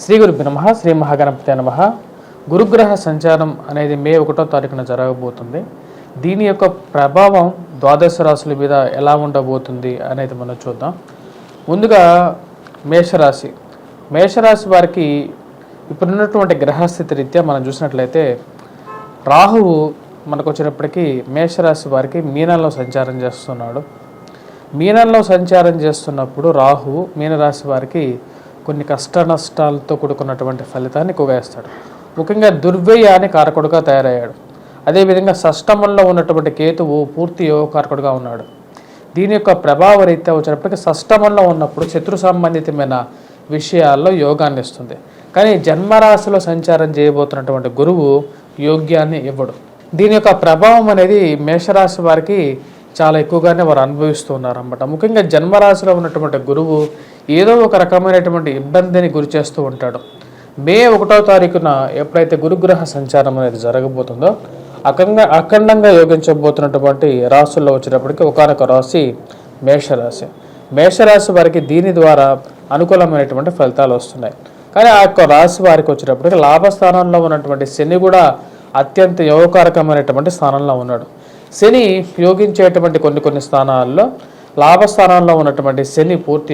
శ్రీ గురుభ్యో నమః. శ్రీ మహాగణపతి నమః. గురుగ్రహ సంచారం అనేది మే 1వ తారీఖున జరగబోతుంది. దీని యొక్క ప్రభావం ద్వాదశ రాశుల మీద ఎలా ఉండబోతుంది అనేది మనం చూద్దాం. ముందుగా మేషరాశి వారికి ఇప్పుడున్నటువంటి గ్రహస్థితి రీత్యా మనం చూసినట్లయితే రాహువు మనకు వచ్చినప్పటికీ మేషరాశి వారికి మీనంలో సంచారం చేస్తున్నాడు. మీనంలో సంచారం చేస్తున్నప్పుడు రాహువు మీనరాశి వారికి కొన్ని కష్ట నష్టాలతో కూడుకున్నటువంటి ఫలితాన్ని ఎక్కువగా ఇస్తాడు. ముఖ్యంగా దుర్వ్యయాన్ని కారకుడుగా తయారయ్యాడు. అదేవిధంగా షష్టమంలో ఉన్నటువంటి కేతువు పూర్తి యోగకారకుడుగా ఉన్నాడు. దీని యొక్క ప్రభావ రీత్యా వచ్చినప్పటికీ షష్టమంలో ఉన్నప్పుడు శత్రు సంబంధితమైన విషయాల్లో యోగాన్ని ఇస్తుంది. కానీ జన్మరాశిలో సంచారం చేయబోతున్నటువంటి గురువు యోగ్యాన్ని ఇవ్వడు. దీని యొక్క ప్రభావం అనేది మేషరాశి వారికి చాలా ఎక్కువగానే వారు అనుభవిస్తూ ఉన్నారన్నమాట. ముఖ్యంగా జన్మరాశిలో ఉన్నటువంటి గురువు ఏదో ఒక రకమైనటువంటి ఇబ్బందిని గురి చేస్తూ ఉంటాడు. మే 1వ తారీఖున ఎప్పుడైతే గురుగ్రహ సంచారం అనేది జరగబోతుందో అఖండంగా యోగించబోతున్నటువంటి రాశుల్లో వచ్చేటప్పటికి ఒకనొక రాశి మేషరాశి వారికి దీని ద్వారా అనుకూలమైనటువంటి ఫలితాలు వస్తున్నాయి. కానీ ఆ యొక్క రాశి వారికి వచ్చేటప్పటికి లాభస్థానంలో ఉన్నటువంటి శని కూడా అత్యంత యోగకారకమైనటువంటి స్థానంలో ఉన్నాడు. శని యోగించేటువంటి కొన్ని స్థానాల్లో లాభస్థానంలో ఉన్నటువంటి శని పూర్తి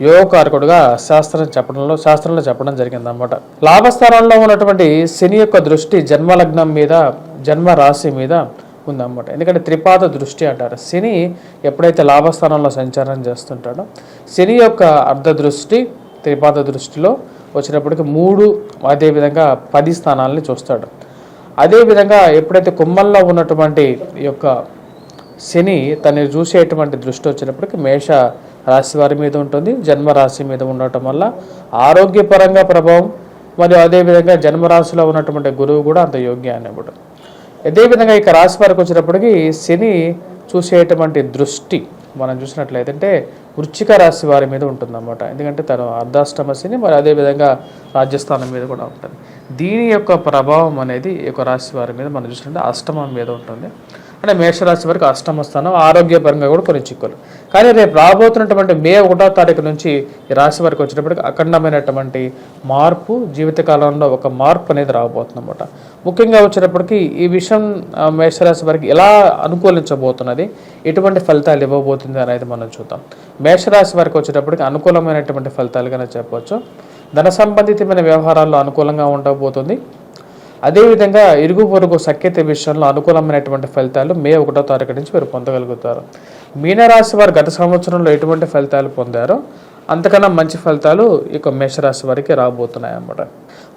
యోగకారకుడుగా శాస్త్రంలో చెప్పడం జరిగిందన్నమాట. లాభస్థానంలో ఉన్నటువంటి శని యొక్క దృష్టి జన్మలగ్నం మీద జన్మ రాశి మీద ఉందన్నమాట. ఎందుకంటే త్రిపాద దృష్టి అంటారు. శని ఎప్పుడైతే లాభస్థానంలో సంచారం చేస్తుంటాడో శని యొక్క అర్ధ దృష్టి త్రిపాద దృష్టిలో వచ్చినప్పటికీ 3 అదేవిధంగా 10 స్థానాలని చూస్తాడు. అదేవిధంగా ఎప్పుడైతే కుంభంలో ఉన్నటువంటి యొక్క శని తను చూసేటువంటి దృష్టి వచ్చినప్పటికీ మేష రాశి వారి మీద ఉంటుంది. జన్మరాశి మీద ఉండటం వల్ల ఆరోగ్యపరంగా ప్రభావం, మరియు అదేవిధంగా జన్మరాశిలో ఉన్నటువంటి గురువు కూడా అంత యోగ్యాన్ని ఇవ్వడు. అదేవిధంగా ఇక రాశి వారికి వచ్చినప్పటికీ శని చూసేటువంటి దృష్టి మనం చూసినట్లయితే వృశ్చిక రాశి వారి మీద ఉంటుందన్నమాట. ఎందుకంటే తను అర్ధాష్టమ శని, మరి అదేవిధంగా రాజ్యస్థానం మీద కూడా ఉంటుంది. దీని యొక్క ప్రభావం అనేది ఈ యొక్క రాశి వారి మీద మనం చూసినట్టు అష్టమం మీద ఉంటుంది. అంటే మేషరాశి వారికి అష్టమ స్థానం, ఆరోగ్యపరంగా కూడా కొన్ని చిక్కులు. కానీ రేపు రాబోతున్నటువంటి మే 1వ తారీఖు నుంచి ఈ రాశి వారికి వచ్చేటప్పటికి అఖండమైనటువంటి మార్పు, జీవితకాలంలో ఒక మార్పు అనేది రాబోతుందన్నమాట. ముఖ్యంగా వచ్చేటప్పటికి ఈ విషయం మేషరాశి వారికి ఎలా అనుకూలించబోతున్నది, ఎటువంటి ఫలితాలు ఇవ్వబోతుంది అనేది మనం చూద్దాం. మేషరాశి వారికి వచ్చేటప్పటికి అనుకూలమైనటువంటి ఫలితాలుగానే చెప్పవచ్చు. ధన సంబంధితమైన వ్యవహారాల్లో అనుకూలంగా ఉండబోతుంది. అదేవిధంగా ఇరుగు పొరుగు సఖ్యత విషయంలో అనుకూలమైనటువంటి ఫలితాలు మే 1వ తారీఖు నుంచి మీరు పొందగలుగుతారు. మీనరాశి వారు గత సంవత్సరంలో ఎటువంటి ఫలితాలు పొందారో అంతకన్నా మంచి ఫలితాలు ఇక మేషరాశి వారికి రాబోతున్నాయి అన్నమాట.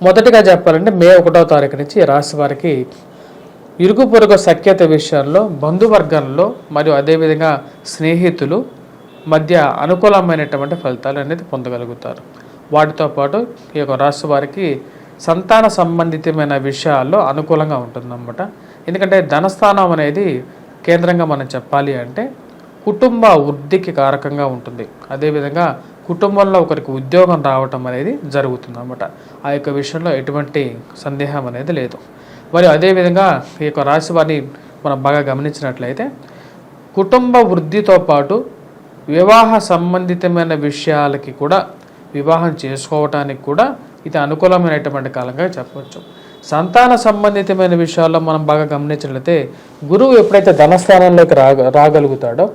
మొదటిగా చెప్పాలంటే మే 1వ తారీఖు నుంచి ఈ రాశి వారికి ఇరుగు పొరుగు సఖ్యత విషయంలో బంధువర్గంలో మరియు అదేవిధంగా స్నేహితులు మధ్య అనుకూలమైనటువంటి ఫలితాలు అనేది పొందగలుగుతారు. వాటితో పాటు ఈ యొక్క రాశి వారికి సంతాన సంబంధితమైన విషయాల్లో అనుకూలంగా ఉంటుందన్నమాట. ఎందుకంటే ధనస్థానం అనేది కేంద్రంగా మనం చెప్పాలి అంటే కుటుంబ వృద్ధికి కారకంగా ఉంటుంది. అదేవిధంగా కుటుంబంలో ఒకరికి ఉద్యోగం రావటం అనేది జరుగుతుందన్నమాట. ఆ యొక్క విషయంలో ఎటువంటి సందేహం అనేది లేదు. మరియు అదేవిధంగా ఈ యొక్క రాశి వారిని మనం బాగా గమనించినట్లయితే కుటుంబ వృద్ధితో పాటు వివాహ సంబంధితమైన విషయాలకి కూడా, వివాహం చేసుకోవటానికి కూడా ఇది అనుకూలమైనటువంటి కాలంగా చెప్పవచ్చు. సంతాన సంబంధితమైన విషయాల్లో మనం బాగా గమనించినట్లయితే గురువు ఎప్పుడైతే ధనస్థానంలోకి రాగలుగుతాడో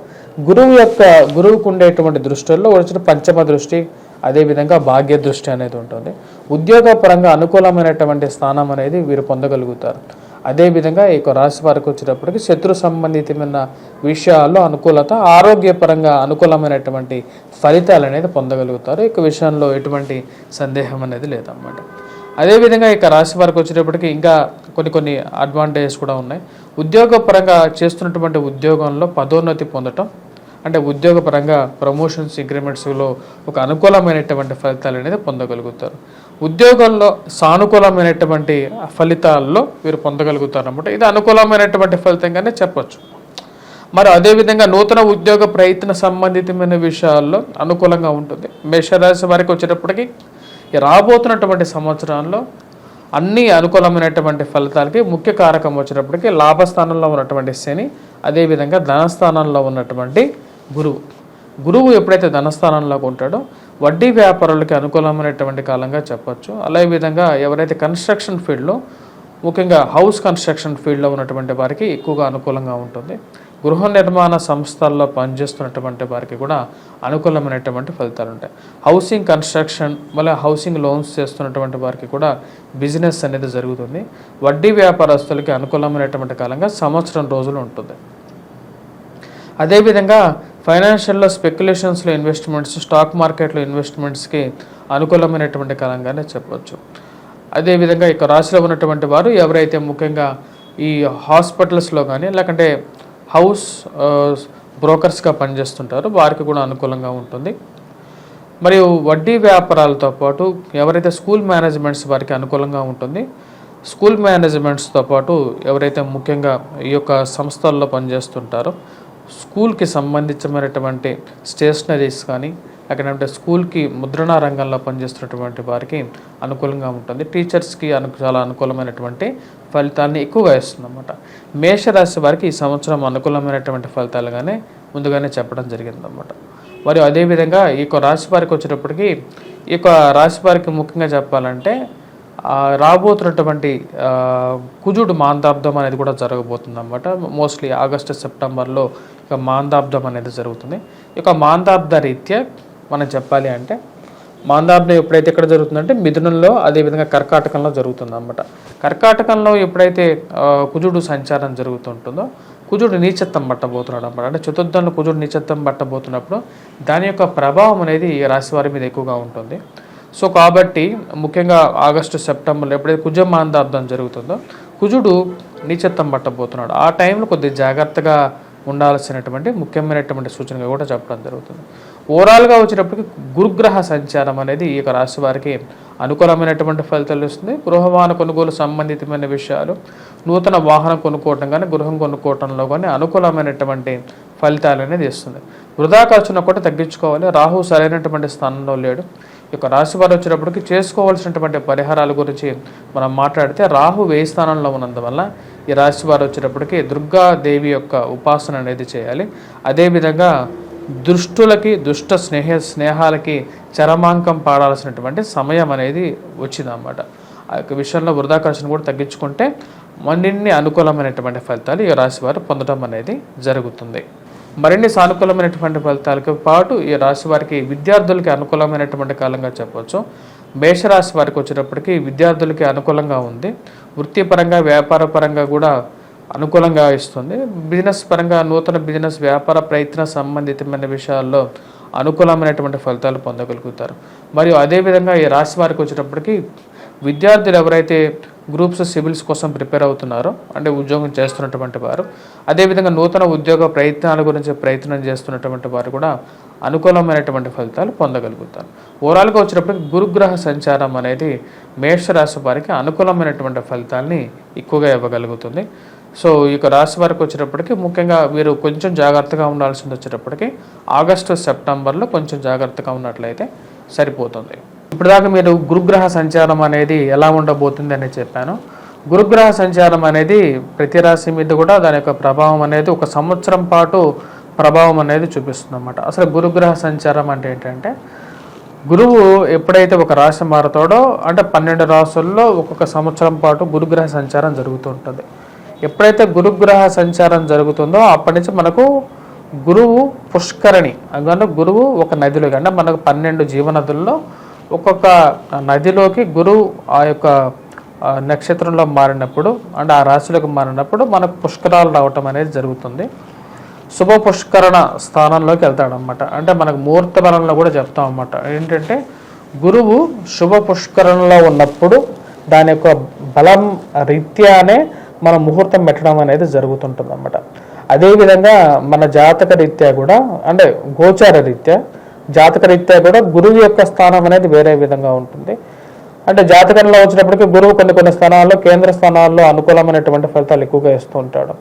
గురువుకు ఉండేటువంటి దృష్టిల్లో వచ్చిన పంచమ దృష్టి, అదేవిధంగా భాగ్య దృష్టి అనేది ఉంటుంది. ఉద్యోగపరంగా అనుకూలమైనటువంటి స్థానం అనేది వీరు పొందగలుగుతారు. అదేవిధంగా ఈ యొక్క రాశి వారికి వచ్చేటప్పటికి శత్రు సంబంధితమైన విషయాల్లో అనుకూలత, ఆరోగ్యపరంగా అనుకూలమైనటువంటి ఫలితాలు అనేది పొందగలుగుతారు. ఈ విషయంలో ఎటువంటి సందేహం అనేది లేదన్నమాట. అదేవిధంగా ఇక రాశి వారికి వచ్చేటప్పటికి ఇంకా కొన్ని అడ్వాంటేజెస్ కూడా ఉన్నాయి. ఉద్యోగపరంగా చేస్తున్నటువంటి ఉద్యోగంలో పదోన్నతి పొందటం, అంటే ఉద్యోగపరంగా ప్రమోషన్స్, ఇంక్రిమెంట్స్లో ఒక అనుకూలమైనటువంటి ఫలితాలు అనేది పొందగలుగుతారు. ఉద్యోగంలో సానుకూలమైనటువంటి ఫలితాల్లో వీరు పొందగలుగుతారు అన్నమాట. ఇది అనుకూలమైనటువంటి ఫలితంగానే చెప్పచ్చు. మరి అదేవిధంగా నూతన ఉద్యోగ ప్రయత్న సంబంధితమైన విషయాల్లో అనుకూలంగా ఉంటుంది. మేషరాశి వారికి వచ్చేటప్పటికి రాబోతున్నటువంటి సంవత్సరాల్లో అన్ని అనుకూలమైనటువంటి ఫలితాలకి ముఖ్య కారకం వచ్చేటప్పటికి లాభస్థానంలో ఉన్నటువంటి శని, అదేవిధంగా ధనస్థానంలో ఉన్నటువంటి గురువు ఎప్పుడైతే ధనస్థానంలోకి ఉంటాడో వడ్డీ వ్యాపారులకి అనుకూలమైనటువంటి కాలంగా చెప్పొచ్చు. అదే విధంగా ఎవరైతే కన్స్ట్రక్షన్ ఫీల్డ్లో, ముఖ్యంగా హౌస్ కన్స్ట్రక్షన్ ఫీల్డ్లో ఉన్నటువంటి వారికి ఎక్కువగా అనుకూలంగా ఉంటుంది. గృహ నిర్మాణ సంస్థల్లో పనిచేస్తున్నటువంటి వారికి కూడా అనుకూలమైనటువంటి ఫలితాలు ఉంటాయి. హౌసింగ్ కన్స్ట్రక్షన్, మళ్ళీ హౌసింగ్ లోన్స్ చేస్తున్నటువంటి వారికి కూడా బిజినెస్ అనేది జరుగుతుంది. వడ్డీ వ్యాపారస్తులకి అనుకూలమైనటువంటి కాలంగా సంవత్సరం రోజులు ఉంటుంది. అదేవిధంగా ఫైనాన్షియల్లో, స్పెక్యులేషన్స్లో ఇన్వెస్ట్మెంట్స్, స్టాక్ మార్కెట్లో ఇన్వెస్ట్మెంట్స్కి అనుకూలమైనటువంటి కాలంగానే చెప్పవచ్చు. అదేవిధంగా ఇక రాశిలో ఉన్నటువంటి వారు ఎవరైతే ముఖ్యంగా ఈ హాస్పిటల్స్లో కానీ లేకంటే హౌస్ బ్రోకర్స్గా పనిచేస్తుంటారో వారికి కూడా అనుకూలంగా ఉంటుంది. మరియు వడ్డీ వ్యాపారాలతో పాటు ఎవరైతే స్కూల్ మేనేజ్మెంట్స్ వారికి అనుకూలంగా ఉంటుంది. స్కూల్ మేనేజ్మెంట్స్తో పాటు ఎవరైతే ముఖ్యంగా ఈ యొక్క సంస్థల్లో పనిచేస్తుంటారో స్కూల్కి సంబంధించినటువంటి స్టేషనరీస్ కానీ లేకపోతే స్కూల్కి ముద్రణా రంగంలో పనిచేస్తున్నటువంటి వారికి అనుకూలంగా ఉంటుంది. టీచర్స్కి చాలా అనుకూలమైనటువంటి ఫలితాన్ని ఎక్కువగా ఇస్తుంది అన్నమాట. మేషరాశి వారికి ఈ సంవత్సరం అనుకూలమైనటువంటి ఫలితాలుగానే ముందుగానే చెప్పడం జరిగిందన్నమాట. మరియు అదేవిధంగా ఈ యొక్క రాశి వారికి వచ్చేటప్పటికి ఈ యొక్క రాశి వారికి ముఖ్యంగా చెప్పాలంటే రాబోతున్నటువంటి కుజుడు మాందాబ్దం అనేది కూడా జరగబోతుంది అన్నమాట. మోస్ట్లీ ఆగస్టు సెప్టెంబర్లో ఇక మాందాబ్దం అనేది జరుగుతుంది. ఇక మాందాబ్ద రీత్యా మనం చెప్పాలి అంటే మాందాబ్దం ఎప్పుడైతే ఎక్కడ జరుగుతుందంటే మిథునంలో, అదేవిధంగా కర్కాటకంలో జరుగుతుంది అన్నమాట. కర్కాటకంలో ఎప్పుడైతే కుజుడు సంచారం జరుగుతుంటుందో కుజుడు నీచత్వం పట్టబోతున్నాడు అన్నమాట. అంటే చతుర్థంలో కుజుడు నీచత్వం పట్టబోతున్నప్పుడు దాని యొక్క ప్రభావం అనేది రాశి వారి మీద ఎక్కువగా ఉంటుంది. సో కాబట్టి ముఖ్యంగా ఆగస్టు సెప్టెంబర్లో ఎప్పుడైతే కుజ మాందాబ్దం జరుగుతుందో కుజుడు నీచత్వం పట్టబోతున్నాడు. ఆ టైంలో కొద్దిగా జాగ్రత్తగా ఉండాల్సినటువంటి ముఖ్యమైనటువంటి సూచనగా కూడా చెప్పడం జరుగుతుంది. ఓవరాల్గా వచ్చేటప్పటికి గురుగ్రహ సంచారం అనేది ఈ యొక్క రాశి వారికి అనుకూలమైనటువంటి ఫలితాలు ఇస్తుంది. గృహవాహన కొనుగోలు సంబంధితమైన విషయాలు, నూతన వాహనం కొనుక్కోవటం కానీ గృహం కొనుక్కోవటంలో కానీ అనుకూలమైనటువంటి ఫలితాలు అనేది ఇస్తుంది. వృధా ఖర్చును కూడా తగ్గించుకోవాలి. రాహు సరైనటువంటి స్థానంలో లేడు. ఈ యొక్క రాశి వారు వచ్చేటప్పటికి చేసుకోవాల్సినటువంటి పరిహారాల గురించి మనం మాట్లాడితే రాహు 1000 స్థానంలో ఉన్నందువల్ల ఈ రాశి వారు వచ్చేటప్పటికి దుర్గాదేవి యొక్క ఉపాసన అనేది చేయాలి. అదేవిధంగా దుష్టులకి, దుష్ట స్నేహాలకి చరమాంకం పాడాల్సినటువంటి సమయం అనేది వచ్చిందన్నమాట. ఆ యొక్క విషయంలో వృధా ఖర్చును కూడా తగ్గించుకుంటే మరిన్ని అనుకూలమైనటువంటి ఫలితాలు ఈ రాశి వారు పొందడం అనేది జరుగుతుంది. మరిన్ని సానుకూలమైనటువంటి ఫలితాలతో పాటు ఈ రాశి వారికి విద్యార్థులకి అనుకూలమైనటువంటి కాలంగా చెప్పవచ్చు. మేషరాశి వారికి వచ్చేటప్పటికి విద్యార్థులకి అనుకూలంగా ఉంది. వృత్తిపరంగా, వ్యాపార పరంగా కూడా అనుకూలంగా ఇస్తుంది. బిజినెస్ పరంగా నూతన బిజినెస్, వ్యాపార ప్రయత్న సంబంధితమైన విషయాల్లో అనుకూలమైనటువంటి ఫలితాలు పొందగలుగుతారు. మరియు అదేవిధంగా ఈ రాశి వారికి వచ్చేటప్పటికి విద్యార్థులు ఎవరైతే గ్రూప్స్, సివిల్స్ కోసం ప్రిపేర్ అవుతున్నారో, అంటే ఉద్యోగం చేస్తున్నటువంటి వారు, అదేవిధంగా నూతన ఉద్యోగ ప్రయత్నాల గురించి ప్రయత్నం చేస్తున్నటువంటి వారు కూడా అనుకూలమైనటువంటి ఫలితాలు పొందగలుగుతారు. ఓవరాల్గా వచ్చినప్పటికీ గురుగ్రహ సంచారం అనేది మేషరాశి వారికి అనుకూలమైనటువంటి ఫలితాలని ఎక్కువగా ఇవ్వగలుగుతుంది. సో ఈ యొక్క రాశి వారికి వచ్చేటప్పటికి ముఖ్యంగా మీరు కొంచెం జాగ్రత్తగా ఉండాల్సింది వచ్చేటప్పటికి ఆగస్టు సెప్టెంబర్లో కొంచెం జాగ్రత్తగా ఉన్నట్లయితే సరిపోతుంది. ఇప్పటిదాకా మీరు గురుగ్రహ సంచారం అనేది ఎలా ఉండబోతుంది అని చెప్పాను. గురుగ్రహ సంచారం అనేది ప్రతి రాశి మీద కూడా దాని యొక్క ప్రభావం అనేది ఒక సంవత్సరం పాటు ప్రభావం అనేది చూపిస్తుంది అన్నమాట. అసలు గురుగ్రహ సంచారం అంటే ఏంటంటే గురువు ఎప్పుడైతే ఒక రాశి మారుతాడో అంటే 12 రాశుల్లో ఒక్కొక్క సంవత్సరం పాటు గురుగ్రహ సంచారం జరుగుతూ ఉంటుంది. ఎప్పుడైతే గురుగ్రహ సంచారం జరుగుతుందో అప్పటి నుంచి మనకు గురువు పుష్కరణి, అందుకని గురువు ఒక నదిలోకి, అంటే మనకు 12 జీవనదుల్లో ఒక్కొక్క నదిలోకి గురువు ఆ యొక్క నక్షత్రంలో మారినప్పుడు, అంటే ఆ రాశిలోకి మారినప్పుడు మనకు పుష్కరాలు రావటం అనేది జరుగుతుంది. శుభ పుష్కరణ స్థానంలోకి వెళ్తాడనమాట. అంటే మనకు ముహూర్త బలంలో కూడా చెప్తాం అన్నమాట. ఏంటంటే గురువు శుభ పుష్కరణలో ఉన్నప్పుడు దాని యొక్క బలం రీత్యానే మన ముహూర్తం పెట్టడం అనేది జరుగుతుంటుంది అన్నమాట. అదేవిధంగా మన జాతక రీత్యా కూడా, అంటే గోచార రీత్యా, జాతక రీత్యా కూడా గురువు యొక్క స్థానం అనేది వేరే విధంగా ఉంటుంది. అంటే జాతకంలో వచ్చినప్పటికీ గురువు కొన్ని స్థానాల్లో, కేంద్ర స్థానాల్లో అనుకూలమైనటువంటి ఫలితాలు ఎక్కువగా ఇస్తూ ఉంటాడు.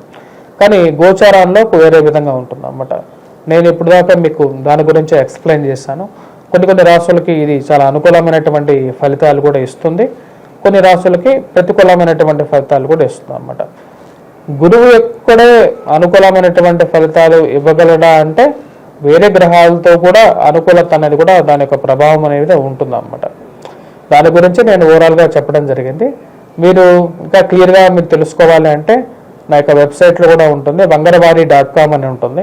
కానీ గోచారాల్లో వేరే విధంగా ఉంటుంది అన్నమాట. నేను ఇప్పుడు దాకా మీకు దాని గురించి ఎక్స్ప్లెయిన్ చేశాను. కొన్ని రాశులకి ఇది చాలా అనుకూలమైనటువంటి ఫలితాలు కూడా ఇస్తుంది, కొన్ని రాశులకి ప్రతికూలమైనటువంటి ఫలితాలు కూడా ఇస్తుంది అన్నమాట. గురువు ఎక్కడే అనుకూలమైనటువంటి ఫలితాలు ఇవ్వగలడా అంటే వేరే గ్రహాలతో కూడా అనుకూలత అనేది కూడా దాని యొక్క ప్రభావం అనేది ఉంటుందన్నమాట. దాని గురించి నేను ఓవరాల్గా చెప్పడం జరిగింది. మీరు ఇంకా క్లియర్గా మీరు తెలుసుకోవాలి అంటే నా యొక్క వెబ్సైట్లో కూడా ఉంటుంది, vangarvari.com అని ఉంటుంది.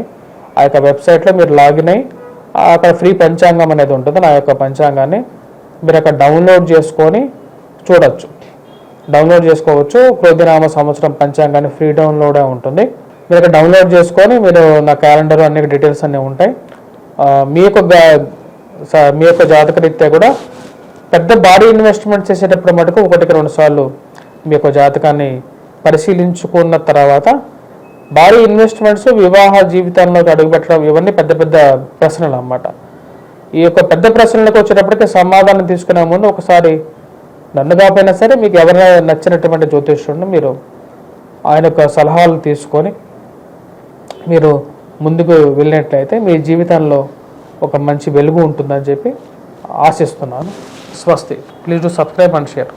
ఆ యొక్క వెబ్సైట్లో మీరు లాగిన్ అయ్యి అక్కడ ఫ్రీ పంచాంగం అనేది ఉంటుంది. నా యొక్క పంచాంగాన్ని మీరు అక్కడ డౌన్లోడ్ చేసుకొని చూడొచ్చు, డౌన్లోడ్ చేసుకోవచ్చు. క్రోధినామ సంవత్సరం పంచాంగాన్ని ఫ్రీ డౌన్లోడే ఉంటుంది. మీరు అక్కడ డౌన్లోడ్ చేసుకొని మీరు నా క్యాలెండర్ అన్ని డీటెయిల్స్ అన్నీ ఉంటాయి. మీ యొక్క జాతక రీత్యా కూడా పెద్ద భారీ ఇన్వెస్ట్మెంట్ చేసేటప్పుడు మటుకు 1-2 సార్లు మీ యొక్క జాతకాన్ని పరిశీలించుకున్న తర్వాత భారీ ఇన్వెస్ట్మెంట్స్ వివాహ జీవితంలోకి అడుగుపెట్టడం ఇవన్నీ పెద్ద పెద్ద ప్రశ్నలు అన్నమాట. ఈ యొక్క పెద్ద ప్రశ్నలకు వచ్చేటప్పటికి సమాధానం తీసుకునే ముందు ఒకసారి నన్ను కాకపోయినా సరే మీకు ఎవరైనా నచ్చినటువంటి జ్యోతిష్యుడిని మీరు ఆయన యొక్క సలహాలు తీసుకొని మీరు ముందుకు వెళ్ళినట్లయితే మీ జీవితంలో ఒక మంచి వెలుగు ఉంటుందని చెప్పి ఆశిస్తున్నాను. స్వస్తి. Please do subscribe and share.